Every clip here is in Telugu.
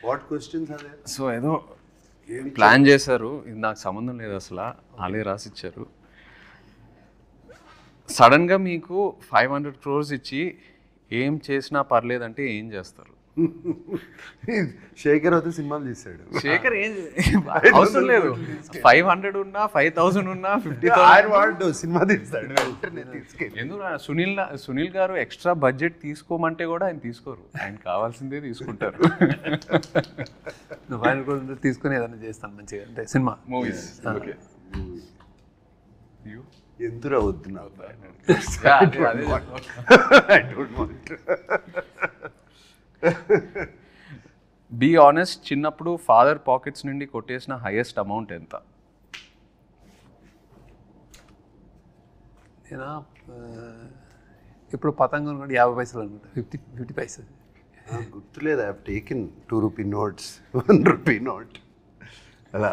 వాట్ క్వశ్చన్స్ అదే? సో ఏదో ప్లాన్ చేశారు, ఇది నాకు సంబంధం లేదు అసలు, వాళ్ళే రాసిచ్చారు. సడన్గా మీకు 500 crores ఇచ్చి ఏం చేసినా పర్లేదంటే ఏం చేస్తారు? శేఖర్ అయితే సినిమాలు తీశాడు. శేఖర్ ఏం అవసరం లేదు, 500 ఉన్నా 5000 ఉన్నా 50,000 సినిమా తీస్తాడు. ఎందుకు సునీల్ గారు ఎక్స్ట్రా బడ్జెట్ తీసుకోమంటే కూడా ఆయన తీసుకోరు, ఆయన కావాల్సిందే తీసుకుంటారు. తీసుకుని ఏదైనా చేస్తాను మంచిగా, అంటే సినిమా మూవీస్. ఎందుకు వద్దు నాకు. బీ ఆనెస్ట్, చిన్నప్పుడు ఫాదర్ పాకెట్స్ నుండి కొట్టేసిన హైయెస్ట్ అమౌంట్ ఎంత? నేను ఇప్పుడు పతంగం కూడా 50 పైసలు అనుకుంటా, 50 పైసలు గుర్తులేదు. I have taken 2 rupee notes, 1 rupee note అలా.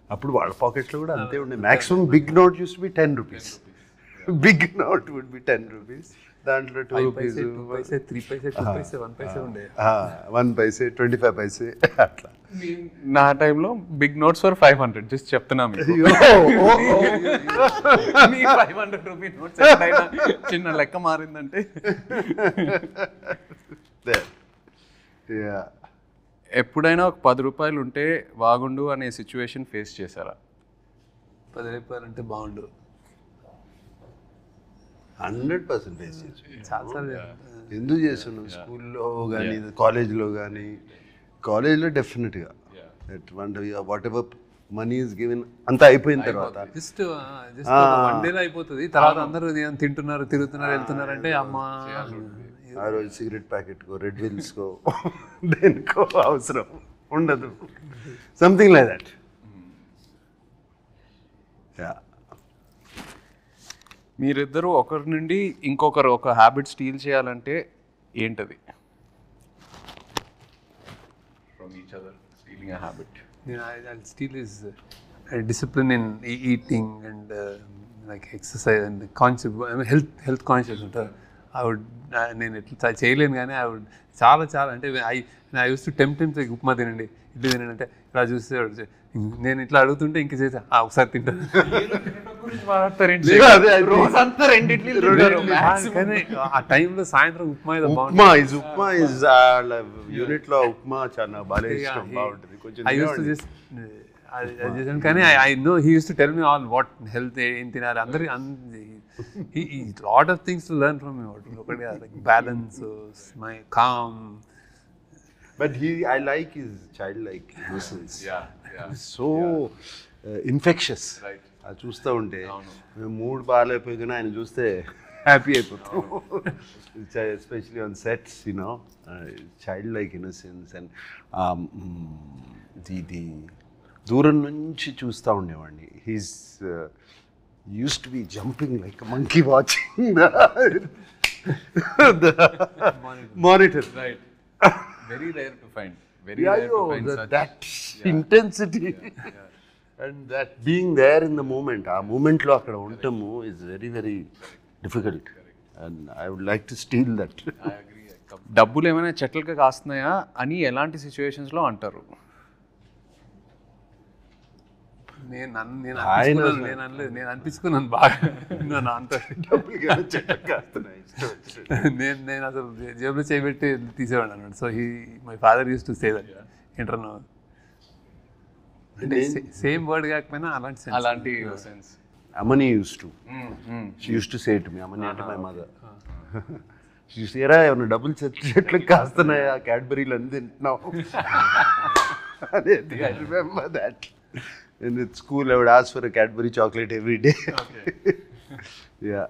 అప్పుడు వాళ్ళ పాకెట్లో కూడా అంతే ఉండే. Maximum big note used to be 10 rupees. Big note would be 10 rupees. దాంట్లో 2 రూపీస్, 2 పైసే, 3 పైసే, 2 పైసే, 1 పైసే ఉండే. 1 పైసే, 25 పైసే అట్లా. నా టైంలో బిగ్ నోట్స్ ఫర్ 500, జస్ట్ చెప్తున్నా మీకు. 500 రూపీ నోట్స్ చిన్న లెక్క మారిందంటే. ఎప్పుడైనా ఒక 10 రూపాయలు ఉంటే బాగుండు అనే సిచ్యువేషన్ ఫేస్ చేశారా? 10 రూపాయలు అంటే బాగుండు 100% ఫేస్ చేసి. చాలాసార్లు ఎందుకు చేస్తున్నాం? స్కూల్లో కానీ, కాలేజ్లో కానీ. కాలేజ్లో డెఫినెట్గా what ever money is given అంతా అయిపోయిన తర్వాత జస్ట్ 1 డేలో అయిపోతుంది. తర్వాత అందరూ తింటున్నారు, తిరుగుతున్నారు, వెళ్తున్నారు అంటే అమ్మా ఆ రోజు సిగరెట్ ప్యాకెట్కో, రెడ్ విల్స్కో, దేనికో అవసరం ఉండదు. Something like that. మీరిద్దరూ ఒకరి నుండి ఇంకొకరు ఒక హ్యాబిట్ స్టీల్ చేయాలంటే ఏంటది? From each other stealing a habit. I'll steal is discipline in eating and like exercise and conscious, I mean health conscious ఉంటారు. నేను ఇట్లా చేయలేను కానీ చాలా అంటే I use to tempt upma తినండి, ఇడ్లీ తినండి అంటే ఇలా చూస్తే నేను ఇట్లా అడుగుతుంటే ఇంక చేసా ఒకసారి తింటాను. కానీ ఆ టైంలో సాయంత్రం ఉప్మా యూనిట్లో ఉప్మా చాలా బాగా ఇష్టం, బాగుంటుంది కొంచెం. ఐ యూస్ టు జస్ట్ చేశాను కానీ I know he used to tell me all what health ఏం తినాలి. అందరి lot of things to learn from me. ఒకటి like balance, my calm. But I like his childlike innocence. So infectious. Right. అది చూస్తూ ఉంటే మూడ్ బాగాలేకపోయినా ఆయన చూస్తే హ్యాపీ అయిపోతాం. Especially on sets, you know, child-like innocence. And ఇది దూరం నుంచి చూస్తూ ఉండేవాడిని. He's use to B jumping like a monkey watching the monitor. Right. Very rare to find. That intensity and that being there in the moment. ఆ మూమెంట్లో అక్కడ ఉండటము is very very difficult and I would like to steal that. I agree. డబ్బులు ఏమైనా చెట్లుగా కాస్తున్నాయా అని ఎలాంటి సిచ్యువేషన్స్లో అంటారు? నేను అనిపించుకున్నాను బాగా. అంత నేను అసలు జేబులో చేయబెట్టి తీసేవాడు అన్నాడు. So my father use to say that. ఏంటన్నా అంటే సేమ్ వర్డ్ కాకపోయినా అలాంటి sense. Amani used to. She used to say to me, Amani అంటే my mother. She used to say, ఏమన్నా డబ్బులు చెట్లు కాస్తున్నాయా, క్యాడ్బరీలు అన్ని తింటున్నావు అనేది. I remember that. And at school, I would ask for a Cadbury chocolate every day. Okay. Yeah.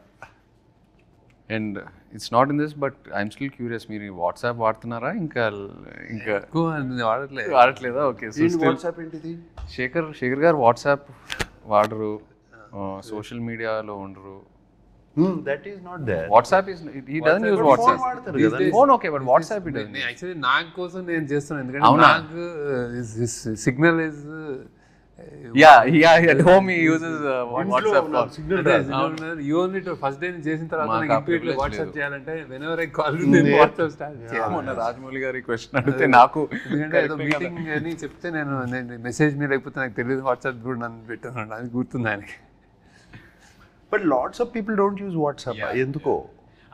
And it's not in this, but I'm still curious. మీరు వాట్సాప్ వాడుతున్నారా? ఇంకా వాడట్లేదా? ఓకే. సో వాట్సాప్ ఏంటిది? శేఖర్ గారు వాట్సాప్ వాడరు, సోషల్ మీడియాలో ఉండరు. That is not there. WhatsApp is, he doesn't use WhatsApp. Phone okay, but WhatsApp he doesn't. Actually నాకు కోసం నేను చేస్తున్నాను, ఎందుకంటే నాకు signal is Yeah, at home he uses WhatsApp call. You only first day చేసిన తర్వాత మాకు నాకు ఆ ఇప్పటిలో privilege వాట్సాప్ లేదు. చేయాలంటే వెనెవర్ ఐ కాల్ నేను వాట్సాప్ స్టార్ట్ చేయాలి. మొన్న రాజమౌళి గారి క్వశ్చన్ అడిగితే నాకు ఎందుకంటే ఏదో మీటింగ్ అని చెప్తే నేను మెసేజ్ మీ లేకపోతే నాకు తెలియదు వాట్సాప్ కూడా నన్ను పెట్టాను, అది గుర్తుంది ఆయనకి. But lots of people don't use WhatsApp. ఎందుకో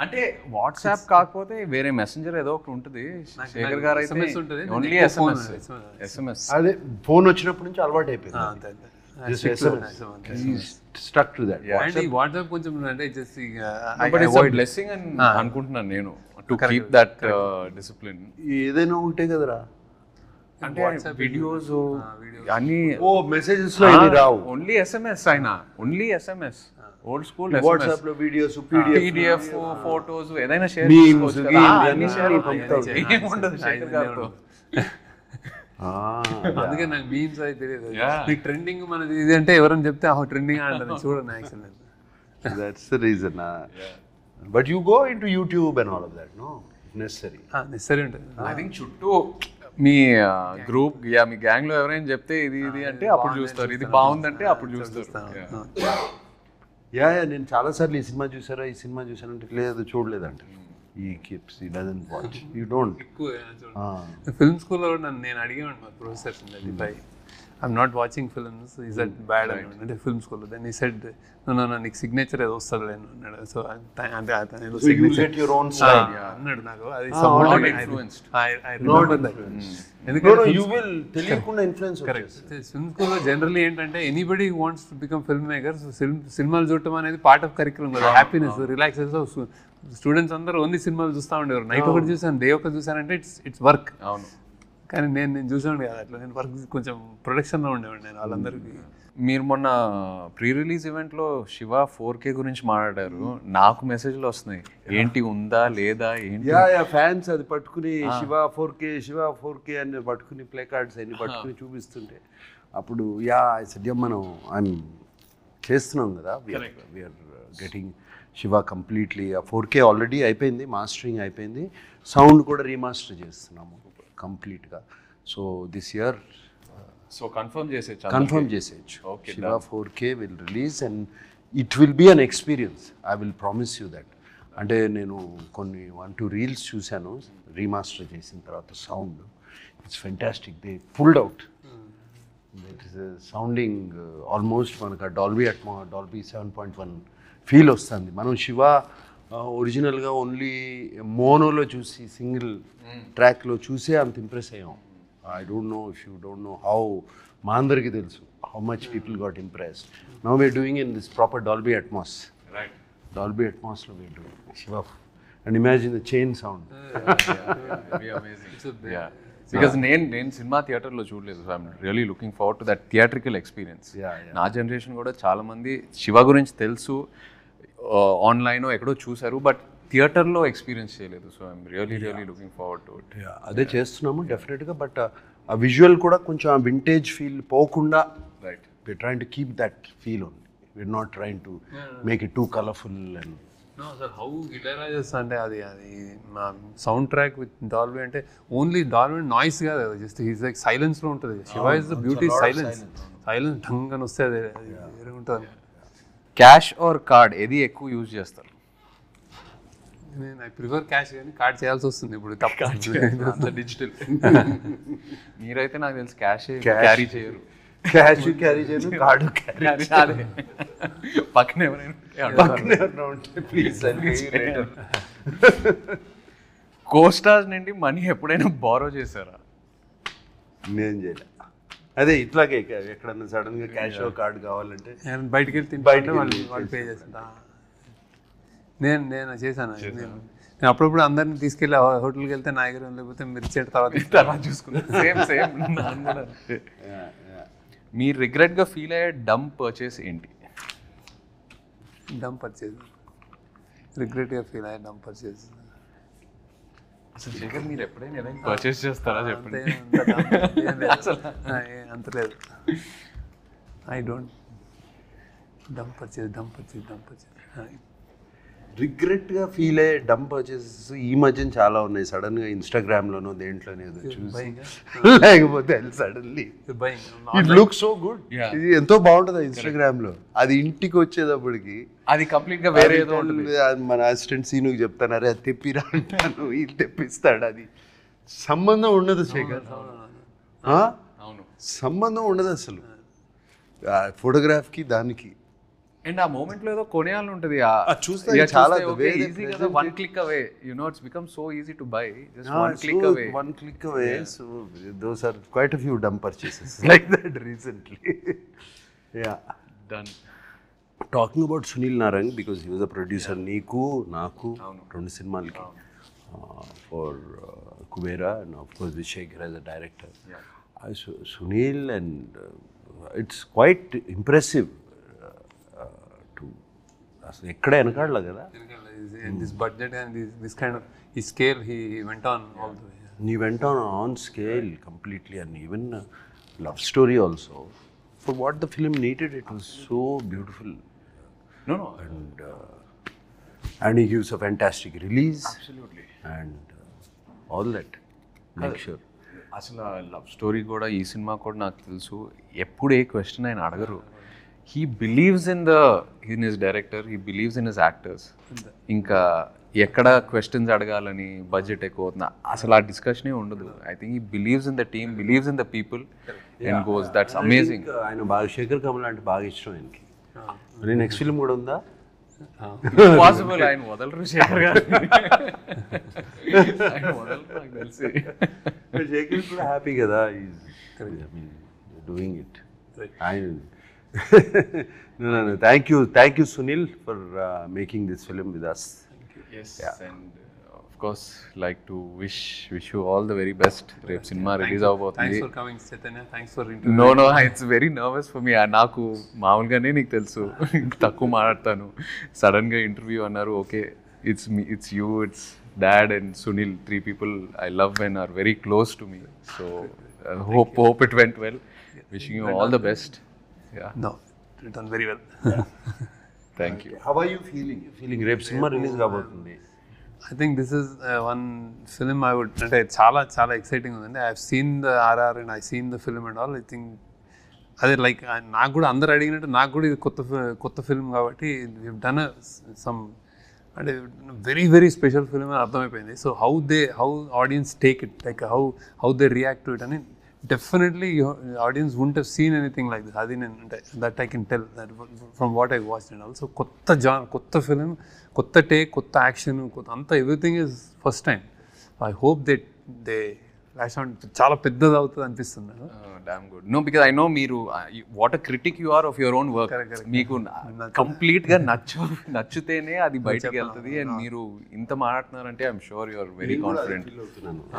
అంటే వాట్సాప్ కాకపోతే వేరే మెసెంజర్ ఏదో ఒకటి ఉంటుంది. శేఖర్ గారు అయితే SMS ఉంటుంది, ఓన్లీ నేను ఎక్కువ SMS. అదే ఫోన్ వచ్చినప్పటి నుంచి అలవాటు అయిపోయింది. అంతే అంతే. Stuck to that. అండ్ ఈ వాట్సాప్ కొంచెం అంటే just but it's a blessing అని అనుకుంటున్నాను నేను, టు కీప్ దట్ డిసిప్లిన్. ఏదైనా ఉంటే కదరా. అంటే వీడియోస్ అన్ని ఓ మెసేజెస్ లో ఏమి రావు. ఓన్లీ SMS అయినా, only SMS. Old school WhatsApp లో వీడియోస్, PDF, ఫోటోస్ ఏదైనా షేర్ Memes, చేసుకోవచ్చు కదా. games, అన్ని అన్ని షేర్ పంపుతాడు. ఏముండదు శేఖర్ గారితో. అందుకే నాకు మీమ్స్ అయితే తెలియదు. Yeah. నీకు ట్రెండింగ్ మనది ఇది అంటే ఎవరైనా చెప్తే ట్రెండింగ్ అంటారు, చూడండి actual. That's the reason. But you go into YouTube and all of that, no? Necessary. Necessary ఉంటుంది. ఐ థింక్ చుట్టూ మీ గ్రూప్ మీ గ్యాంగ్ లో ఎవరైనా చెప్తే ఇది అంటే అప్పుడు చూస్తారు, ఇది బాగుందంటే అప్పుడు చూస్తారు. నేను చాలాసార్లు ఈ సినిమా చూసారా, ఈ సినిమా చూసానంటే లేదు చూడలేదంట. ఈ కీప్స్ ఈ doesn't watch, you don't. Film స్కూల్లో కూడా నేను అడిగాను మా professors, I'm not watching films, is that bad అని అంటే ఫిల్మ్ స్కూల్లో. దెన్ ఈ సెడ్ నో నీకు సిగ్నేచర్ ఏదో వస్తుంది నేను అన్నాడు. సో అంటే అతను సిగ్నేచర్ అన్నాడు నాకు. అది ఫిల్మ్ స్కూల్లో జనరల్లీ ఏంటంటే anybody wants to become film maker. So సినిమాలు చూడటం అనేది పార్ట్ ఆఫ్ కరిక్యులం కదా, హ్యాపీనెస్, రిలాక్సేషన్. స్టూడెంట్స్ అందరూ ఓన్లీ సినిమాలు చూస్తూ ఉండేవారు. నైట్ ఒకటి చూసాను, డే ఒకటి చూసానంటే ఇట్స్ వర్క్. అవును. కానీ నేను చూసాను కదా అట్లా, నేను వర్క్ కొంచెం ప్రొడక్షన్లో ఉండేవాడు నేను వాళ్ళందరికీ. మీరు మొన్న ప్రీ రిలీజ్ ఈవెంట్లో శివ 4K గురించి మాట్లాడారు. నాకు మెసేజ్లు వస్తున్నాయి, ఏంటి ఉందా లేదా ఏంటి. ఫ్యాన్స్ అది పట్టుకుని శివ 4K అని పట్టుకుని ప్లే కార్డ్స్ అన్ని పట్టుకుని చూపిస్తుంటే అప్పుడు మనం ఐఎమ్ చేస్తున్నాం కదా, వీఆర్ గెటింగ్ శివ కంప్లీట్లీ. ఆ 4K ఆల్రెడీ అయిపోయింది, మాస్టరింగ్ అయిపోయింది, సౌండ్ కూడా రీమాస్టర్ చేస్తున్నాము కంప్లీట్గా. సో దిస్ ఇయర్ కన్ఫర్మ్ చేసేయచ్చు. Shiva 4K will release and it will be an experience. I will promise you that. అంటే నేను కొన్ని 1-2 రీల్స్ చూశాను రీమాస్టర్ చేసిన తర్వాత. Sound it's fantastic. They pulled out. That is sounding almost మనకు డాల్బీ 7.1 ఫీల్ వస్తుంది. మనం శివ ఒరిజినల్గా ఓన్లీ మోనోలో చూసి సింగిల్ ట్రాక్లో చూసే అంత ఇంప్రెస్ అయ్యాం. I don't know if you don't know how మా అందరికీ తెలుసు how much people got impressed. Now we're doing in this proper Dolby Atmos. Right. Dolby Atmos lo we're doing Shiva. And imagine the chain sound. Be amazing. Yeah. Because నేను సినిమా థియేటర్లో చూడలేదు. So I'm really looking forward to that theatrical experience. నా జనరేషన్ కూడా చాలా మంది శివ గురించి తెలుసు, ఆన్లైన్ ఎక్కడో చూసారు, బట్ థియేటర్లో ఎక్స్పీరియన్స్ చేయలేదు. So I'm really looking forward to it. అదే చేస్తున్నాము డెఫినెట్గా. బట్ ఆ విజువల్ కూడా కొంచెం ఆ వింటేజ్ ఫీల్ పోకుండా, right, we're trying to keep that feel only. We're not trying to make it too colourful. And no sir, how Ilaiyaraaja అంటే అది మా సౌండ్ ట్రాక్ విత్ డాల్బీ అంటే ఓన్లీ డాల్బీ నాయిస్ కాదు, జస్ట్ ఈజ్ లైక్ సైలెన్స్లో ఉంటుంది. Shiva is the beauty silence. ఢంగ్ అని వస్తే అది వేరే ఉంటుంది. క్యాష్ ఆర్ కార్డ్ ఏది ఎక్కువ యూజ్ చేస్తారు? నేను ఐ ప్రిఫర్ క్యాష్, కానీ కార్డ్ చేయాల్సి వస్తుంది ఇప్పుడు. తప్ప డిజిటల్. మీరైతే నాకు తెలిసి క్యాష్ క్యారీ చేయరు. క్యాష్ క్యారీ చేయను, కార్డు క్యారీ. పక్కన ఎవరైనా ఉంటే ప్లీజ్ కోస్టార్స్ నుండి మనీ ఎప్పుడైనా బారో చేశారా? నేను చేయలే. అదే ఇట్లాగే ఎక్కడన్నా సడన్గా క్యాష్ కార్డు కావాలంటే బయటికి వెళ్ళి తింటే వాళ్ళు పే చేస్తా. నేను చేశాను. నేను అప్పుడప్పుడు అందరిని తీసుకెళ్ళి హోటల్కి వెళ్తే నా దగ్గర లేకపోతే మీరు ఇచ్చేట తర్వాత చూసుకున్నాను. సేమ్ మీరు రిగ్రెట్గా ఫీల్ అయ్యే డమ్ పర్చేస్ ఏంటి? డమ్ పర్చేస్ రిగ్రెట్గా ఫీల్ అయ్యే డమ్ పర్చేస్ అసలు శేఖర్ మీరు ఎప్పుడైనా ఏదైనా పర్చేస్ చేస్తారా చెప్పండి. అంత లేదు. I don't dumb purchase. రిగ్రెట్గా ఫీల్ అయ్యే డమ్ పర్చేసెస్ ఈ మధ్యన చాలా ఉన్నాయి. సడన్గా ఇన్స్టాగ్రామ్లోనో దేంట్లోనే ఏదో చూసి లేకపోతే suddenly it look so good, ఇది ఎంతో బాగుంటుంది ఇన్స్టాగ్రామ్లో. అది ఇంటికి వచ్చేటప్పటికి అది కంప్లీట్ గా వేరే ఏదో ఉంటుంది. మన అసిస్టెంట్ సీనుకి చెప్తాను, అరే అది తెప్పిరా అంటాను, ఇది తెప్పిస్తాడు. అది సంబంధం ఉండదు శేఖర్, అవును సంబంధం ఉండదు అసలు ఫోటోగ్రాఫ్కి దానికి. అండ్ ఆ మూమెంట్ లో ఏదో కొనేయాలని ఉంటుంది. చూస్తే చాలా ఈజీ కదా, one click away, you know it's become so easy to buy, just one click away. One click away. So those are quite a few dumb purchases like that recently. Yeah. Done. Talking about Sunil Narang, because he was a producer, Neeku, Naku, రెండు సినిమాలకి for Kubera, and of course Vishekar as a director. Sunil, and it's quite impressive. అసలు ఎక్కడ వెనకాడలే కదా. This budget and this kind of his scale, he went on all the way. He went on scale completely, and even love story also. For what the film needed, it was so beautiful. No. And he gives a fantastic release. Absolutely. And all that. Make sure. అసలు లవ్ స్టోరీ కూడా ఈ సినిమా కూడా నాకు తెలుసు, ఎప్పుడు ఏ క్వశ్చన్ ఆయన అడగరు. He believes in his director, he believes in his actors. ఇంకా ఎక్కడ క్వశ్చన్స్ అడగాలని, బడ్జెట్ ఎక్కువ అవుతుందా, అసలు ఆ డిస్కషనే ఉండదు. I think he believes in the team, believes in the people and goes. That's amazing. ఆయన బాగా శేఖర్ కమల్ అంటే బాగా ఇష్టం ఆయనకి. మరి నెక్స్ట్ ఫిల్మ్ కూడా ఉందా? పాసిబుల్, ఆయన వదలరు శేఖర్ గారు, ఆయన వదలరు నాకు తెలిసి. శేఖర్ కూడా హ్యాపీ కదా, doing it. No. Thank you, Sunil, for making this film with us. Yes, and of course, like to wish you all the very best. Rep cinema release avabothundi. Thanks for coming, Chaitanya. Thanks for interview. No, it's very nervous for me. Naaku maamulgane neeku telusu takku maadtanu. Sudden ga interview annaru. Okay, it's me, it's you, it's Dad and Sunil, three people I love and are very close to me. So hope it went well. Wishing you all the best. Yeah. No, it done very well. Thank you. How are you feeling? Rep cinema release కాబోతుంది. I think this is one film I would, అంటే చాలా ఎక్సైటింగ్ ఉందండి. I have seen the RR and I seen the film and all. I think అదే లైక్ నాకు కూడా అందరు అడిగినట్టు నాకు కూడా ఇది కొత్త ఫిల్మ్ కాబట్టి వీ డన్ సమ్ అంటే వెరీ వెరీ స్పెషల్ ఫిల్మ్ అని అర్థమైపోయింది. So how audience take it, like how they react to it అని definitely audience won't have seen anything like this. అది నేను అంటే that I can tell that from what I watch and also కొత్త ఫిలిం, కొత్త టేక్, కొత్త యాక్షన్, అంతా everything is first time. I hope they flash on చాలా పెద్దది అవుతుంది అనిపిస్తుంది. Damn good. No, because I know మీరు what a critic you are of your own work. మీకు కంప్లీట్ గా నచ్చితేనే అది బయటకు వెళ్తుంది. అండ్ మీరు ఇంత మాట్లాడుతున్నారంటే I'm sure you are very confident.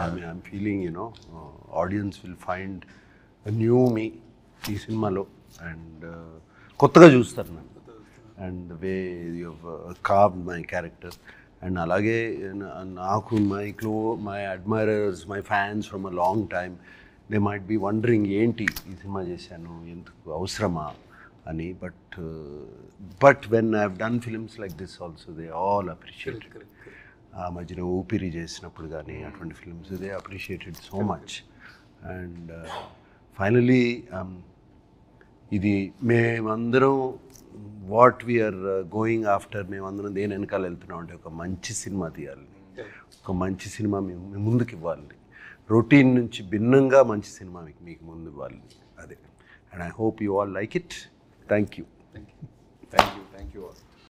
I'm feeling audience will find new me ఈ సినిమాలో, అండ్ కొత్తగా చూస్తారు నన్ను, and the way you carve my character. And అలాగే నాకు my admirers, my fans from a long time, they might be wondering ఏంటి ఈ సినిమా చేశాను, ఎందుకు అవసరమా అని. But when I have done films like this also they all appreciate. ఆ మధ్యన ఊపిరి చేసినప్పుడు కానీ అటువంటి films they appreciated so much. And finally ఇది మేమందరం వాట్ వీఆర్ గోయింగ్ ఆఫ్టర్, మేమందరం దేని వెనకాల వెళ్తున్నాం అంటే ఒక మంచి సినిమా తీయాలి, ఒక మంచి సినిమా మేము ముందుకు ఇవ్వాలి, రొటీన్ నుంచి భిన్నంగా మంచి సినిమా మీకు ముందు ఇవ్వాలి. అదే. And I hope you all like it. Thank you. Thank you all.